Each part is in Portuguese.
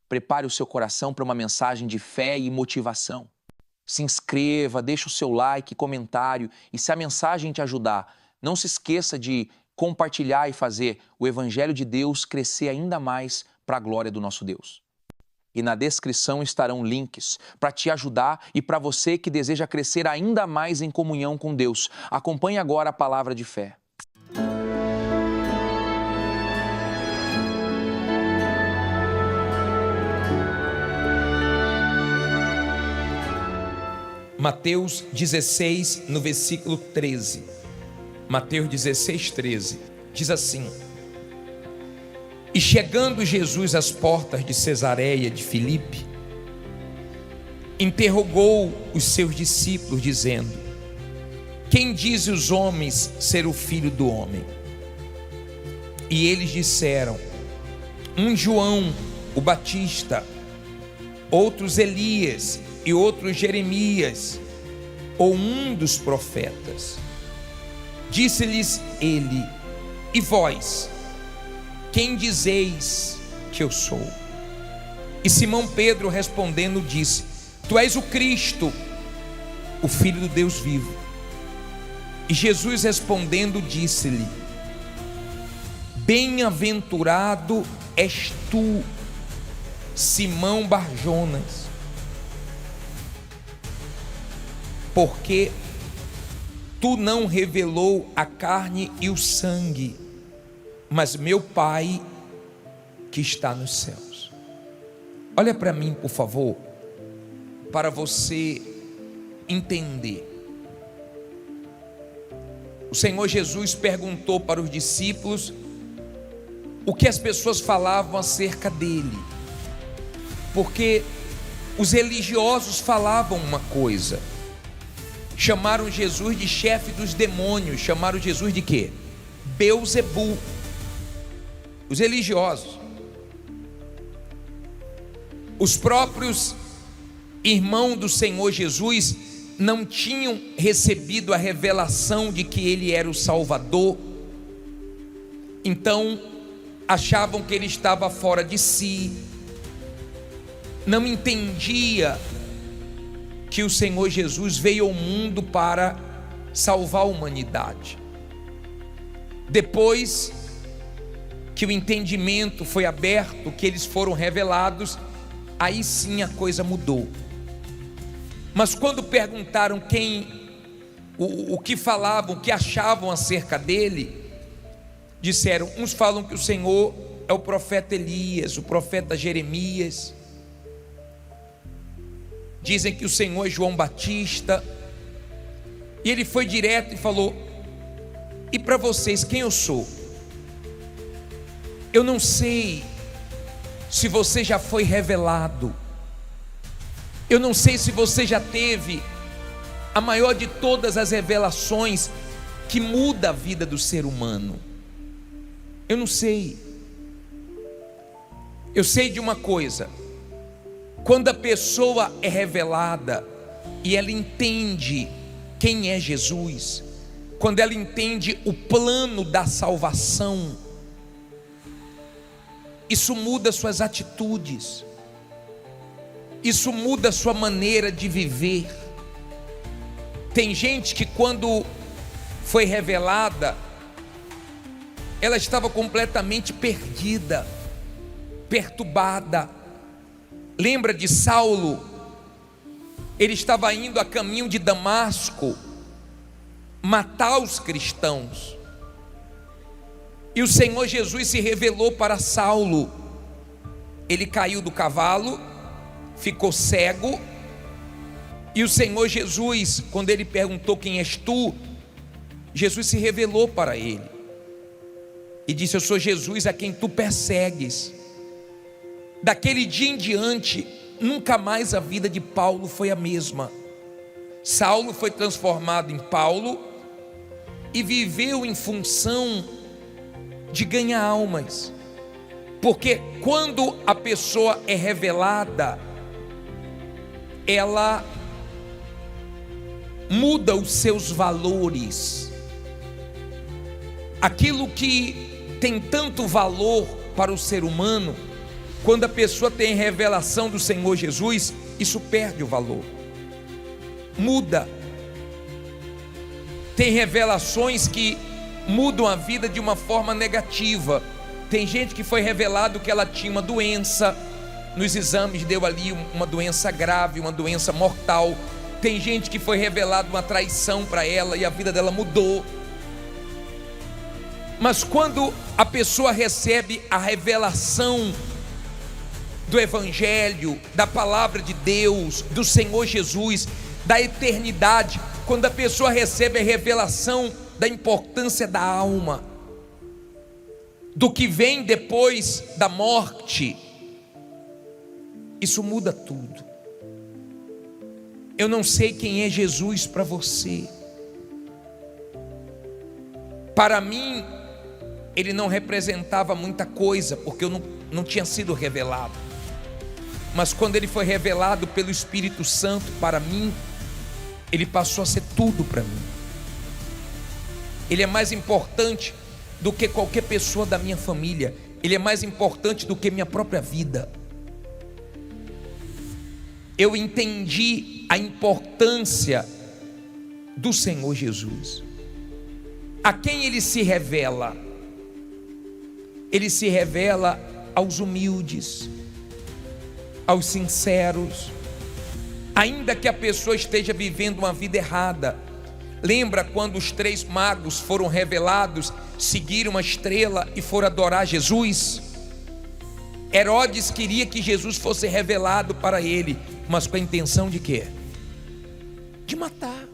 Prepare o seu coração para uma mensagem de fé e motivação. Se inscreva, deixe o seu like, comentário e se a mensagem te ajudar, não se esqueça de compartilhar e fazer o Evangelho de Deus crescer ainda mais para a glória do nosso Deus. E na descrição estarão links para te ajudar e para você que deseja crescer ainda mais em comunhão com Deus. Acompanhe agora a palavra de fé. Mateus 16, no versículo 13. Mateus 16, 13. Diz assim: E chegando Jesus às portas de Cesareia de Filipe, interrogou os seus discípulos, dizendo: Quem dizem os homens ser o Filho do Homem? E eles disseram: um João, o Batista, outros Elias, e outros Jeremias, ou um dos profetas. Disse-lhes ele: E vós, quem dizeis que eu sou? E Simão Pedro respondendo disse: Tu és o Cristo, o Filho do Deus vivo. E Jesus respondendo disse-lhe: Bem-aventurado és tu, Simão Barjonas, porque tu não revelou a carne e o sangue, mas meu Pai que está nos céus. Olha para mim, por favor, para você entender. O Senhor Jesus perguntou para os discípulos o que as pessoas falavam acerca dele, porque os religiosos falavam uma coisa. Chamaram Jesus de chefe dos demônios. Chamaram Jesus de quê? Beelzebu. Os religiosos. Os próprios irmãos do Senhor Jesus não tinham recebido a revelação de que Ele era o Salvador. Então achavam que Ele estava fora de si. Não entendia que o Senhor Jesus veio ao mundo para salvar a humanidade. Depois que o entendimento foi aberto, que eles foram revelados, aí sim a coisa mudou. Mas quando perguntaram o que falavam, o que achavam acerca dele, disseram: uns falam que o Senhor é o profeta Elias, o profeta Jeremias. Dizem que o Senhor é João Batista. E ele foi direto e falou: E para vocês, quem eu sou? Eu não sei se você já foi revelado. Eu não sei se você já teve a maior de todas as revelações que muda a vida do ser humano. Eu não sei. Eu sei de uma coisa: quando a pessoa é revelada e ela entende quem é Jesus, quando ela entende o plano da salvação, isso muda suas atitudes, isso muda sua maneira de viver. Tem gente que quando foi revelada, ela estava completamente perdida, perturbada. Lembra de Saulo? Ele estava indo a caminho de Damasco matar os cristãos, e o Senhor Jesus se revelou para Saulo. Ele caiu do cavalo, ficou cego, e o Senhor Jesus, quando ele perguntou: quem és tu? Jesus se revelou para ele e disse: eu sou Jesus a quem tu persegues. Daquele dia em diante, nunca mais a vida de Paulo foi a mesma. Saulo foi transformado em Paulo e viveu em função de ganhar almas. Porque quando a pessoa é revelada, ela muda os seus valores. Aquilo que tem tanto valor para o ser humano quando a pessoa tem revelação do Senhor Jesus, isso perde o valor, muda. Tem revelações que mudam a vida de uma forma negativa. Tem gente que foi revelado que ela tinha uma doença, nos exames deu ali uma doença grave, uma doença mortal. Tem gente que foi revelado uma traição para ela e a vida dela mudou. Mas quando a pessoa recebe a revelação do Evangelho, da palavra de Deus, do Senhor Jesus, da eternidade, quando a pessoa recebe a revelação da importância da alma, do que vem depois da morte, isso muda tudo. Eu não sei quem é Jesus para você. Para mim, ele não representava muita coisa, porque eu não tinha sido revelado. Mas quando ele foi revelado pelo Espírito Santo para mim, ele passou a ser tudo para mim. Ele é mais importante do que qualquer pessoa da minha família. Ele é mais importante do que minha própria vida. Eu entendi a importância do Senhor Jesus. A quem ele se revela? Ele se revela aos humildes, aos sinceros, ainda que a pessoa esteja vivendo uma vida errada. Lembra quando os 3 magos foram revelados, seguiram uma estrela e foram adorar Jesus? Herodes queria que Jesus fosse revelado para ele, mas com a intenção de quê? De matar.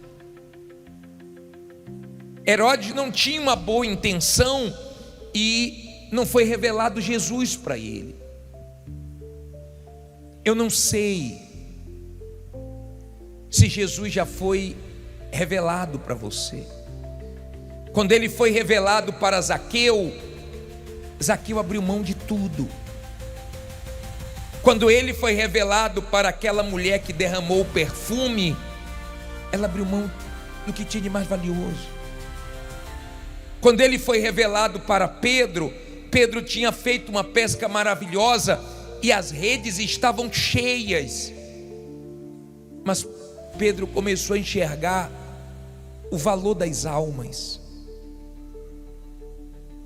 Herodes não tinha uma boa intenção e não foi revelado Jesus para ele. Eu não sei se Jesus já foi revelado para você. Quando ele foi revelado para Zaqueu, Zaqueu abriu mão de tudo. Quando ele foi revelado para aquela mulher que derramou o perfume, ela abriu mão do que tinha de mais valioso. Quando ele foi revelado para Pedro, Pedro tinha feito uma pesca maravilhosa e as redes estavam cheias. Mas Pedro começou a enxergar o valor das almas.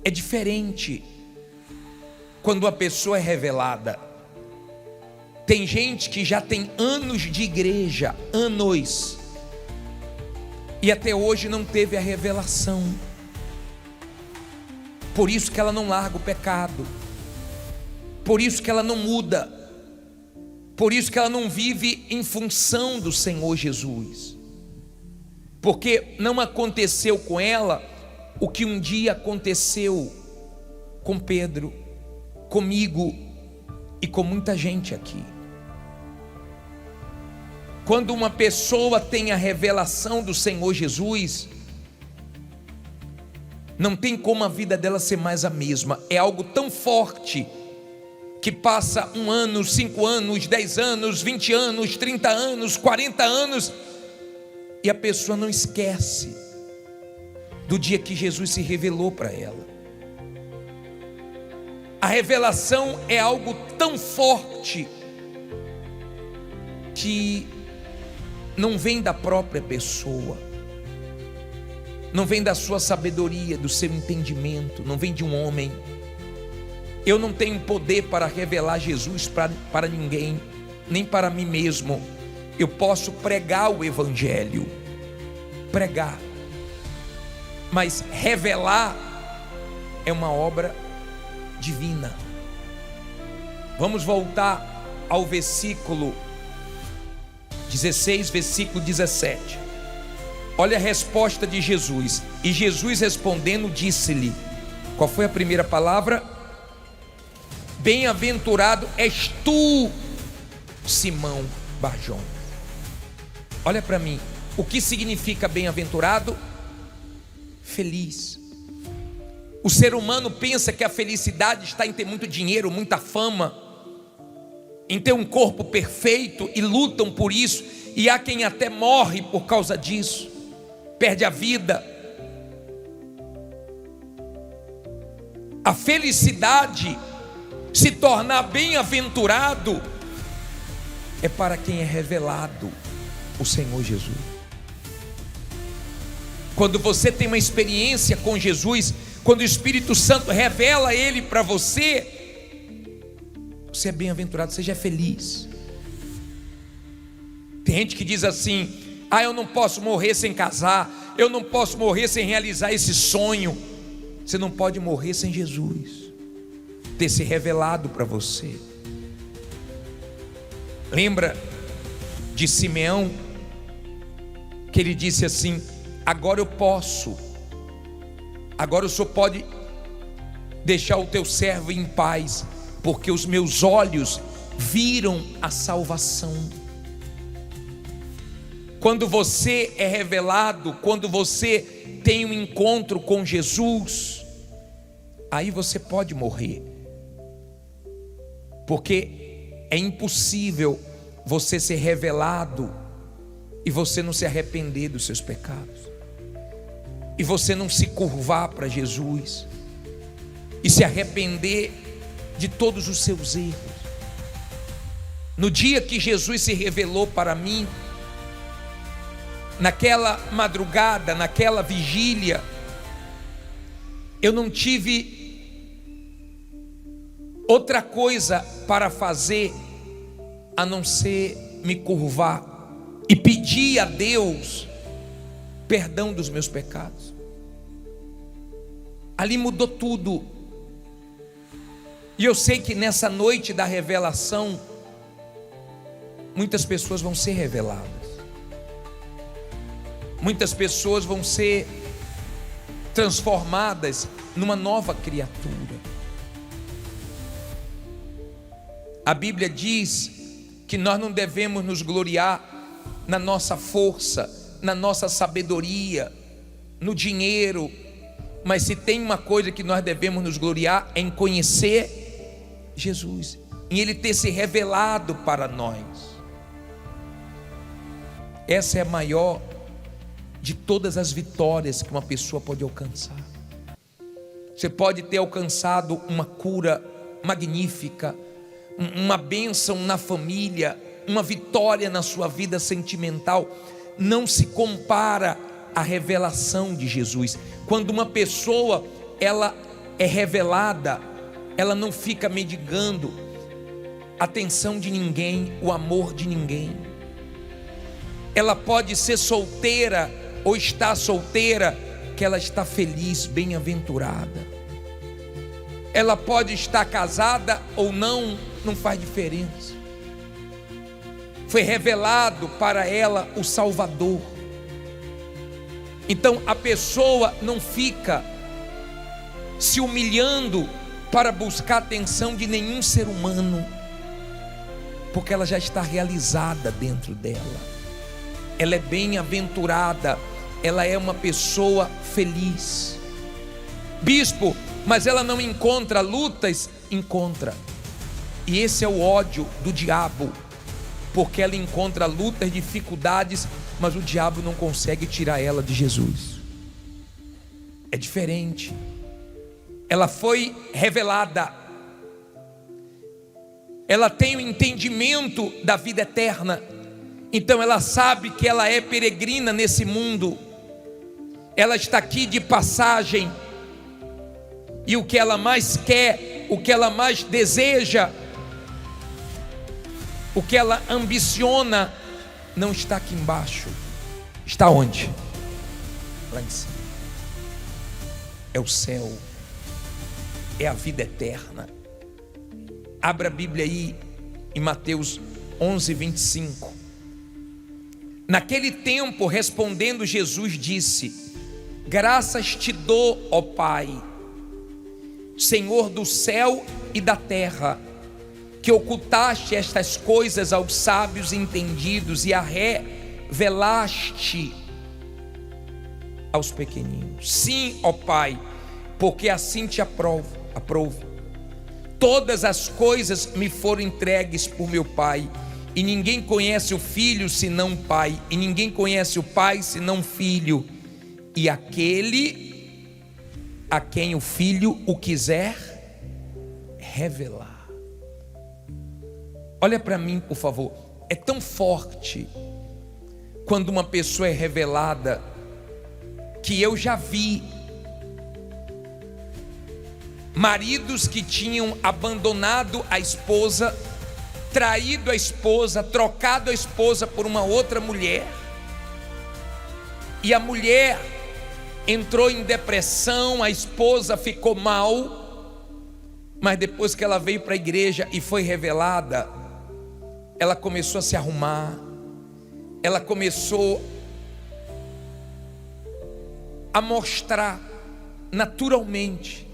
É diferente quando a pessoa é revelada. Tem gente que já tem anos de igreja, anos, e até hoje não teve a revelação. Por isso que ela não larga o pecado, por isso que ela não muda, por isso que ela não vive em função do Senhor Jesus, porque não aconteceu com ela o que um dia aconteceu com Pedro, comigo e com muita gente aqui. Quando uma pessoa tem a revelação do Senhor Jesus, não tem como a vida dela ser mais a mesma. É algo tão forte que passa 1 ano, 5 anos, 10 anos, 20 anos, 30 anos, 40 anos, e a pessoa não esquece do dia que Jesus se revelou para ela. A revelação é algo tão forte que não vem da própria pessoa, não vem da sua sabedoria, do seu entendimento, não vem de um homem. Eu não tenho poder para revelar Jesus para ninguém, nem para mim mesmo. Eu posso pregar o Evangelho, pregar, mas revelar é uma obra divina. Vamos voltar ao versículo 16, versículo 17. Olha a resposta de Jesus. E Jesus respondendo disse-lhe, qual foi a primeira palavra? Bem-aventurado és tu, Simão Barjona. Olha para mim, o que significa bem-aventurado? Feliz. O ser humano pensa que a felicidade está em ter muito dinheiro, muita fama, em ter um corpo perfeito, e lutam por isso, e há quem até morre por causa disso, perde a vida. A felicidade se tornar bem-aventurado é para quem é revelado o Senhor Jesus. Quando você tem uma experiência com Jesus, quando o Espírito Santo revela Ele para você, você é bem-aventurado, você já é feliz. Tem gente que diz assim: eu não posso morrer sem casar, eu não posso morrer sem realizar esse sonho. Você não pode morrer sem Jesus ter se revelado para você. Lembra de Simeão, que ele disse assim: agora eu posso, agora o Senhor pode deixar o teu servo em paz, porque os meus olhos viram a salvação. Quando você é revelado, quando você tem um encontro com Jesus, aí você pode morrer, porque é impossível você ser revelado e você não se arrepender dos seus pecados, e você não se curvar para Jesus e se arrepender de todos os seus erros. No dia que Jesus se revelou para mim, naquela madrugada, naquela vigília, eu não tive outra coisa para fazer a não ser me curvar e pedir a Deus perdão dos meus pecados. Ali mudou tudo. E eu sei que nessa noite da revelação, muitas pessoas vão ser reveladas. Muitas pessoas vão ser transformadas numa nova criatura. A Bíblia diz que nós não devemos nos gloriar na nossa força, na nossa sabedoria, no dinheiro, mas se tem uma coisa que nós devemos nos gloriar é em conhecer Jesus, em Ele ter se revelado para nós. Essa é a maior de todas as vitórias que uma pessoa pode alcançar. Você pode ter alcançado uma cura magnífica, uma bênção na família, uma vitória na sua vida sentimental. Não se compara à revelação de Jesus. Quando uma pessoa ela é revelada, ela não fica mendigando a atenção de ninguém, o amor de ninguém. Ela pode ser solteira ou estar solteira, que ela está feliz, bem-aventurada. Ela pode estar casada ou não, não faz diferença. Foi revelado para ela o Salvador. Então a pessoa não fica se humilhando para buscar a atenção de nenhum ser humano, porque ela já está realizada dentro dela. Ela é bem-aventurada, ela é uma pessoa feliz. Bispo, mas ela não encontra lutas? Encontra. E esse é o ódio do diabo, porque ela encontra lutas, dificuldades, mas o diabo não consegue tirar ela de Jesus. É diferente. Ela foi revelada, ela tem o entendimento da vida eterna, então ela sabe que ela é peregrina nesse mundo, ela está aqui de passagem, e o que ela mais quer, o que ela mais deseja, o que ela ambiciona, não está aqui embaixo. Está onde? Lá em cima. É o céu, é a vida eterna. Abra a Bíblia aí em Mateus 11, 25. Naquele tempo, respondendo Jesus, disse: graças te dou, ó Pai, Senhor do céu e da terra, que ocultaste estas coisas aos sábios e entendidos e a revelaste aos pequeninos. Sim, ó Pai, porque assim te aprovo. Todas as coisas me foram entregues por meu Pai, e ninguém conhece o Filho senão o Pai, e ninguém conhece o Pai senão o Filho, e aquele a quem o Filho o quiser revelar. Olha para mim, por favor. É tão forte quando uma pessoa é revelada, que eu já vi maridos que tinham abandonado a esposa, traído a esposa, trocado a esposa por uma outra mulher, e a mulher entrou em depressão, a esposa ficou mal, mas depois que ela veio para a igreja e foi revelada, ela começou a se arrumar, ela começou a mostrar naturalmente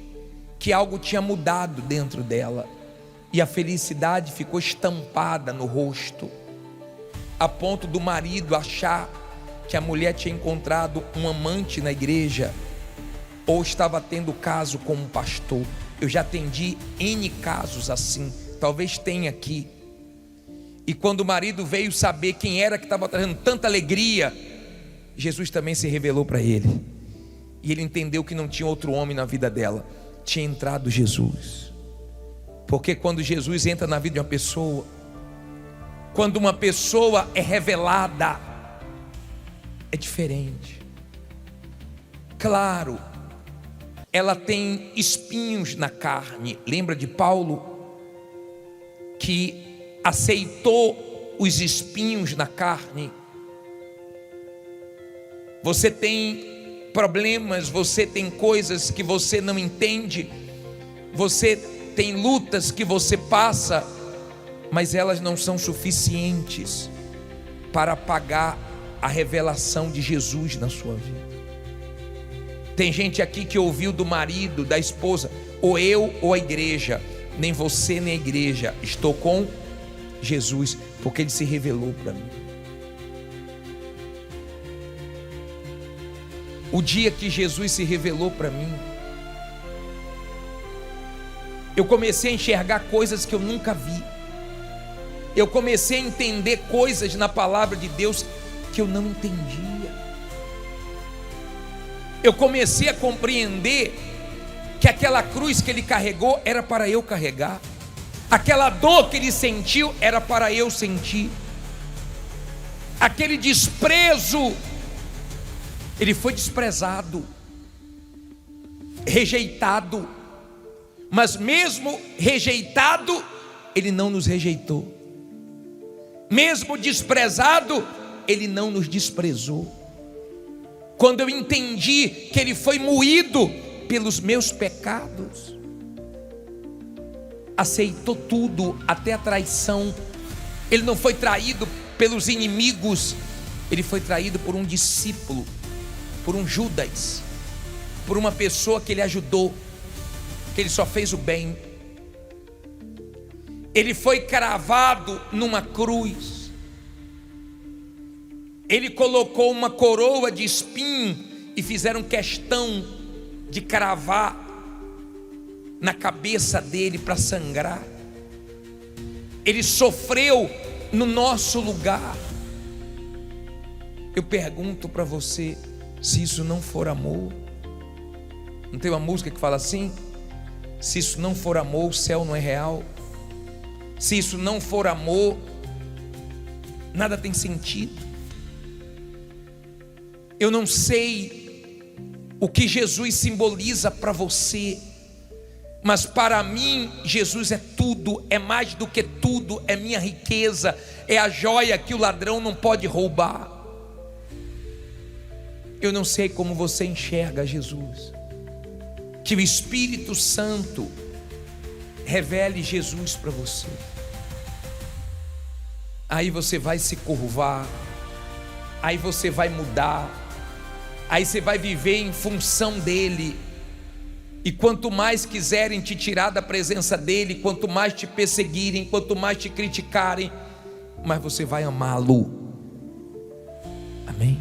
que algo tinha mudado dentro dela, e a felicidade ficou estampada no rosto, a ponto do marido achar que a mulher tinha encontrado um amante na igreja, ou estava tendo caso com um pastor. Eu já atendi N casos assim, talvez tenha aqui. E quando o marido veio saber quem era que estava trazendo tanta alegria, Jesus também se revelou para ele, e ele entendeu que não tinha outro homem na vida dela, tinha entrado Jesus. Porque quando Jesus entra na vida de uma pessoa, quando uma pessoa é revelada, é diferente. Claro, ela tem espinhos na carne. Lembra de Paulo, que aceitou os espinhos na carne? Você tem problemas, você tem coisas que você não entende, você tem lutas que você passa, mas elas não são suficientes para apagar a revelação de Jesus na sua vida. Tem gente aqui que ouviu do marido, da esposa, ou eu ou a igreja. Nem você nem a igreja, estou com Jesus, porque ele se revelou para mim. O dia que Jesus se revelou para mim, eu comecei a enxergar coisas que eu nunca vi. Eu comecei a entender coisas na palavra de Deus que eu não entendia. Eu comecei a compreender que aquela cruz que ele carregou era para eu carregar, aquela dor que ele sentiu era para eu sentir, aquele desprezo, ele foi desprezado, rejeitado, mas mesmo rejeitado, ele não nos rejeitou, mesmo desprezado, ele não nos desprezou. Quando eu entendi que ele foi moído pelos meus pecados, aceitou tudo, até a traição. Ele não foi traído pelos inimigos, ele foi traído por um discípulo, por um Judas, por uma pessoa que ele ajudou, que ele só fez o bem. Ele foi cravado numa cruz, ele colocou uma coroa de espinho e fizeram questão de cravar na cabeça dele para sangrar. Ele sofreu no nosso lugar. Eu pergunto para você, se isso não for amor, não tem uma música que fala assim? Se isso não for amor, o céu não é real. Se isso não for amor, nada tem sentido. Eu não sei o que Jesus simboliza para você, mas para mim Jesus é tudo, é mais do que tudo, é minha riqueza, é a joia que o ladrão não pode roubar. Eu não sei como você enxerga Jesus, que o Espírito Santo revele Jesus para você. Aí você vai se curvar, aí você vai mudar, aí você vai viver em função dele. E quanto mais quiserem te tirar da presença dele, quanto mais te perseguirem, quanto mais te criticarem, mais você vai amá-lo. Amém?